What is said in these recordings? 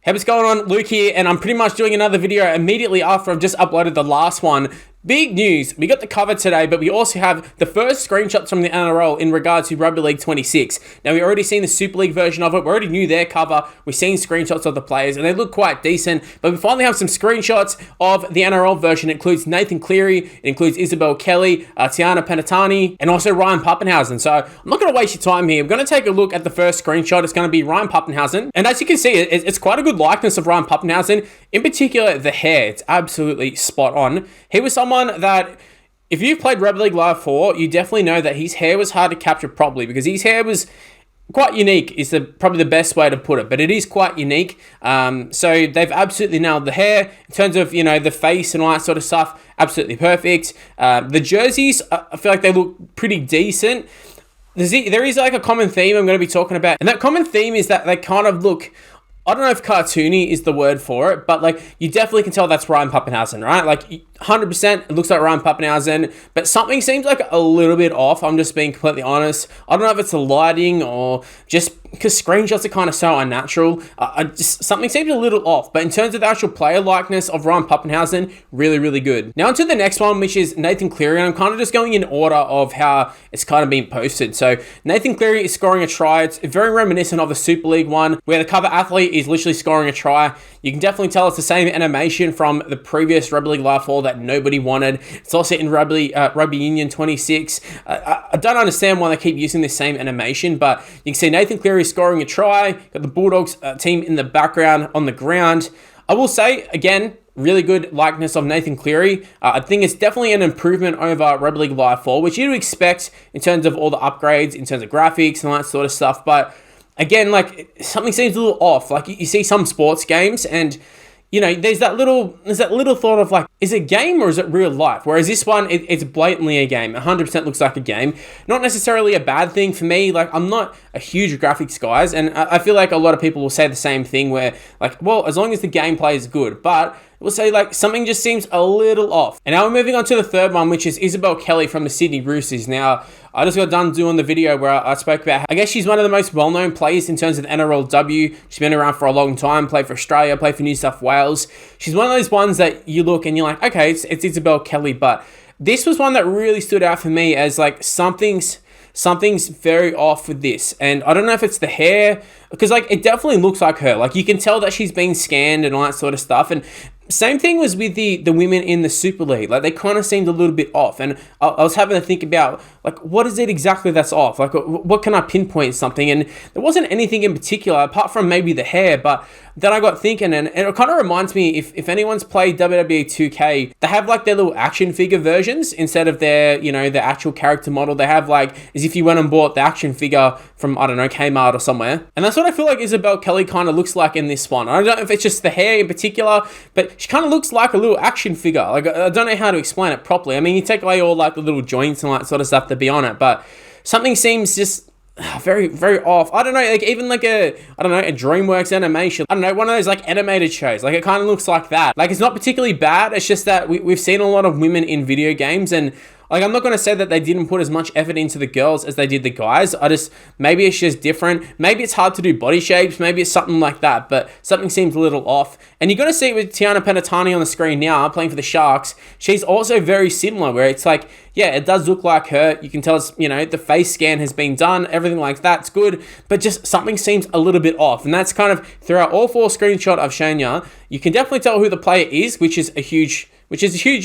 Hey, what's going on? Luke here, and I'm pretty much doing another video immediately after I've just uploaded the last one. Big news, we got the cover today, but we also have the first screenshots from the NRL in regards to Rugby League 26. Now, we already seen the Super League version of it, we already knew their cover, we've seen screenshots of the players, and they look quite decent, but we finally have some screenshots of the NRL version. It includes Nathan Cleary, it includes Isabelle Kelly, Tiana Penatani, and also Ryan Papenhuyzen. So, I'm not going to waste your time here. We're going to take a look at the first screenshot. It's going to be Ryan Papenhuyzen, and as you can see, it's quite a good likeness of Ryan Papenhuyzen. In particular, the hair, it's absolutely spot on. He was someone that, if you've played Rugby League Live 4, you definitely know that his hair was hard to capture properly because his hair was quite unique is probably the best way to put it, but it is quite unique. So they've absolutely nailed the hair. In terms of, the face and all that sort of stuff, absolutely perfect. The jerseys, I feel like they look pretty decent. There is like a common theme I'm going to be talking about, and that common theme is that they kind of look, I don't know if cartoony is the word for it, but like you definitely can tell that's Ryan Papenhuyzen, right? Like 100% it looks like Ryan Papenhuyzen, but something seems like a little bit off. I'm just being completely honest. I don't know if it's the lighting or just because screenshots are kind of so unnatural. Something seems a little off, but in terms of the actual player likeness of Ryan Papenhuyzen, really, really good. Now onto the next one, which is Nathan Cleary, and I'm kind of just going in order of how it's kind of been posted. So Nathan Cleary is scoring a try. It's very reminiscent of the Super League one, where the cover athlete is literally scoring a try. You can definitely tell it's the same animation from the previous Rugby League Live 4 that nobody wanted. It's also in Rugby Union 26. I don't understand why they keep using this same animation, but you can see Nathan Cleary scoring a try. Got the Bulldogs team in the background on the ground. I will say, again, really good likeness of Nathan Cleary. I think it's definitely an improvement over Rugby League Live 4, which you'd expect in terms of all the upgrades, in terms of graphics and all that sort of stuff, but again, like something seems a little off. Like you see some sports games and there's that little thought of like, is it a game or is it real life? Whereas this one, it's blatantly a game. 100% looks like a game. Not necessarily a bad thing for me. Like I'm not a huge graphics guys, and I feel like a lot of people will say the same thing where like, well, as long as the gameplay is good, but we'll say like something just seems a little off. And now we're moving on to the third one, which is Isabelle Kelly from the Sydney Roosters. Now, I just got done doing the video where I spoke about, I guess she's one of the most well-known players in terms of the NRLW. She's been around for a long time, played for Australia, played for New South Wales. She's one of those ones that you look and you're like, okay, it's Isabelle Kelly, but this was one that really stood out for me as like something's very off with this. And I don't know if it's the hair, because like it definitely looks like her. Like you can tell that she's been scanned and all that sort of stuff. And same thing was with the women in the Super League. Like they kind of seemed a little bit off, and I was having to think about like, what is it exactly that's off? Like what can I pinpoint something? And there wasn't anything in particular apart from maybe the hair, but then I got thinking, and it kind of reminds me, if anyone's played WWE 2K, they have like their little action figure versions instead of their, their actual character model. They have like, as if you went and bought the action figure from, I don't know, Kmart or somewhere. And that's what I feel like Isabelle Kelly kind of looks like in this one. I don't know if it's just the hair in particular, but she kind of looks like a little action figure. Like, I don't know how to explain it properly. I mean, you take away all like the little joints and all that sort of stuff to be on it, but something seems just very, very off. I don't know, like even like a DreamWorks animation. I don't know, one of those like animated shows. Like it kind of looks like that. Like it's not particularly bad. It's just that we've seen a lot of women in video games, and like, I'm not going to say that they didn't put as much effort into the girls as they did the guys. Maybe it's just different. Maybe it's hard to do body shapes. Maybe it's something like that, but something seems a little off. And you're going to see it with Tiana Penatani on the screen now, playing for the Sharks. She's also very similar, where it's like, yeah, it does look like her. You can tell it's, the face scan has been done, everything like that's good, but just something seems a little bit off. And that's kind of throughout all four screenshots I've shown you. You can definitely tell who the player is, which is a huge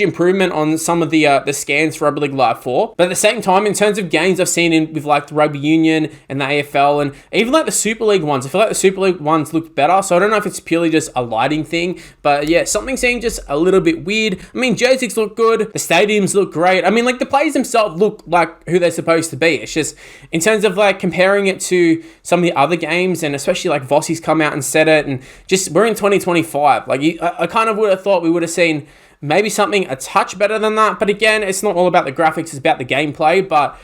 improvement on some of the scans for Rugby League Live 4. But at the same time, in terms of games I've seen with like the Rugby Union and the AFL and even like the Super League ones, I feel like the Super League ones look better. So I don't know if it's purely just a lighting thing, but yeah, something seemed just a little bit weird. I mean, jerseys look good. The stadiums look great. I mean, like the players themselves look like who they're supposed to be. It's just in terms of like comparing it to some of the other games, and especially like Vossi's come out and said it, and just we're in 2025. Like I kind of would have thought we would have seen maybe something a touch better than that. But again, it's not all about the graphics, it's about the gameplay. But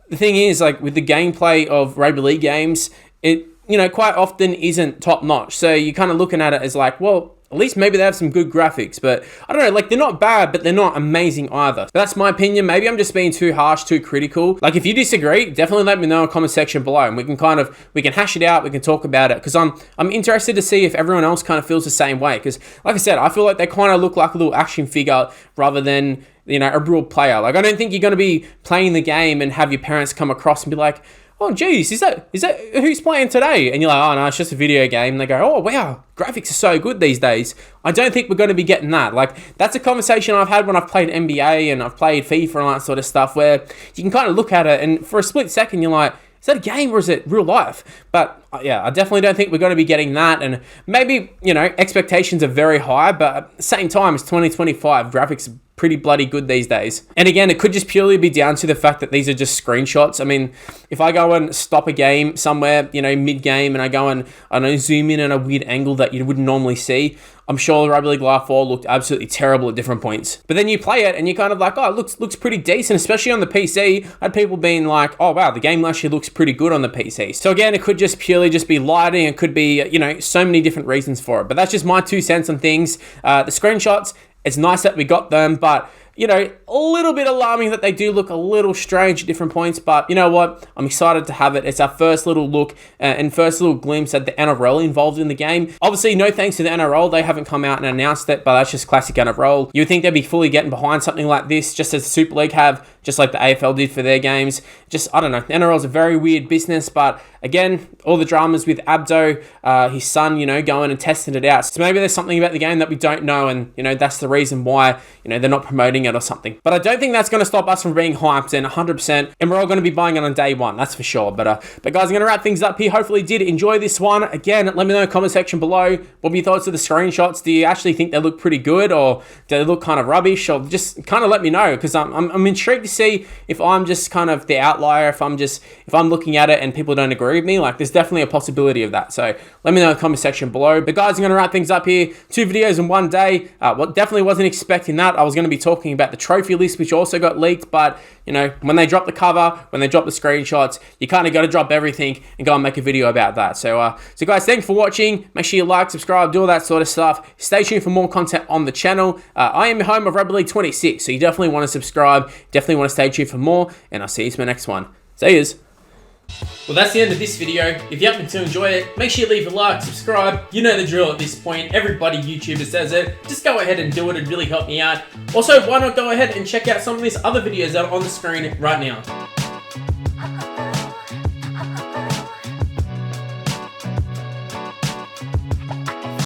the thing is, like with the gameplay of Rugby League games, it quite often isn't top notch. So you're kind of looking at it as like, well, at least maybe they have some good graphics. But I don't know, like, they're not bad, but they're not amazing either. But that's my opinion. Maybe I'm just being too harsh, too critical. Like, if you disagree, definitely let me know in the comment section below, and we can hash it out, we can talk about it, because I'm interested to see if everyone else kind of feels the same way. Because like I said, I feel like they kind of look like a little action figure rather than, you know, a real player. Like, I don't think you're going to be playing the game and have your parents come across and be like, oh, geez, is that who's playing today? And you're like, oh, no, it's just a video game. And they go, oh, wow, graphics are so good these days. I don't think we're going to be getting that. Like, that's a conversation I've had when I've played NBA and I've played FIFA and all that sort of stuff, where you can kind of look at it and for a split second, you're like, is that a game or is it real life? But yeah, I definitely don't think we're going to be getting that. And maybe, you know, expectations are very high, but at the same time, it's 2025. Graphics are pretty bloody good these days. And again, it could just purely be down to the fact that these are just screenshots. I mean, if I go and stop a game somewhere, you know, mid-game, and I go and, I don't know, zoom in at a weird angle that you wouldn't normally see, I'm sure the Rugby League Live 4 looked absolutely terrible at different points. But then you play it and you're kind of like, oh, it looks pretty decent, especially on the PC. I had people being like, oh, wow, the game actually looks pretty good on the PC. So again, it could just purely just be lighting. It could be, you know, so many different reasons for it. But that's just my 2 cents on things. The screenshots, it's nice that we got them, but, you know, a little bit alarming that they do look a little strange at different points. But you know what? I'm excited to have it. It's our first little look and first little glimpse at the NRL involved in the game. Obviously, no thanks to the NRL. They haven't come out and announced it, but that's just classic NRL. You would think they'd be fully getting behind something like this, just as the Super League have, just like the AFL did for their games. Just, I don't know. The NRL is a very weird business, but again, all the dramas with Abdo, his son, you know, going and testing it out. So maybe there's something about the game that we don't know, and, you know, that's the reason why, you know, they're not promoting it or something. But I don't think that's going to stop us from being hyped, and 100%, and we're all going to be buying it on day one, that's for sure. But guys, I'm going to wrap things up here. Hopefully you did enjoy this one. Again, let me know in the comment section below, what were your thoughts of the screenshots? Do you actually think they look pretty good, or do they look kind of rubbish? Or just kind of let me know, because I'm intrigued to see if I'm just kind of the outlier, if I'm looking at it and people don't agree with me. Like, there's definitely a possibility of that. So let me know in the comment section below. But guys, I'm going to wrap things up here. 2 videos in one day. Definitely wasn't expecting that. I was going to be talking about the trophy list, which also got leaked, but you know, when they drop the cover, when they drop the screenshots, you kind of got to drop everything and go and make a video about that. So guys, thanks for watching. Make sure you like, subscribe, do all that sort of stuff. Stay tuned for more content on the channel. I am your home of Rugby League 26, so you definitely want to subscribe, definitely want to stay tuned for more, and I'll see you for the next one. See yous. Well, that's the end of this video. If you happen to enjoy it, make sure you leave a like, subscribe. You know the drill at this point. Everybody YouTuber says it. Just go ahead and do it. It'd really help me out. Also, why not go ahead and check out some of these other videos that are on the screen right now.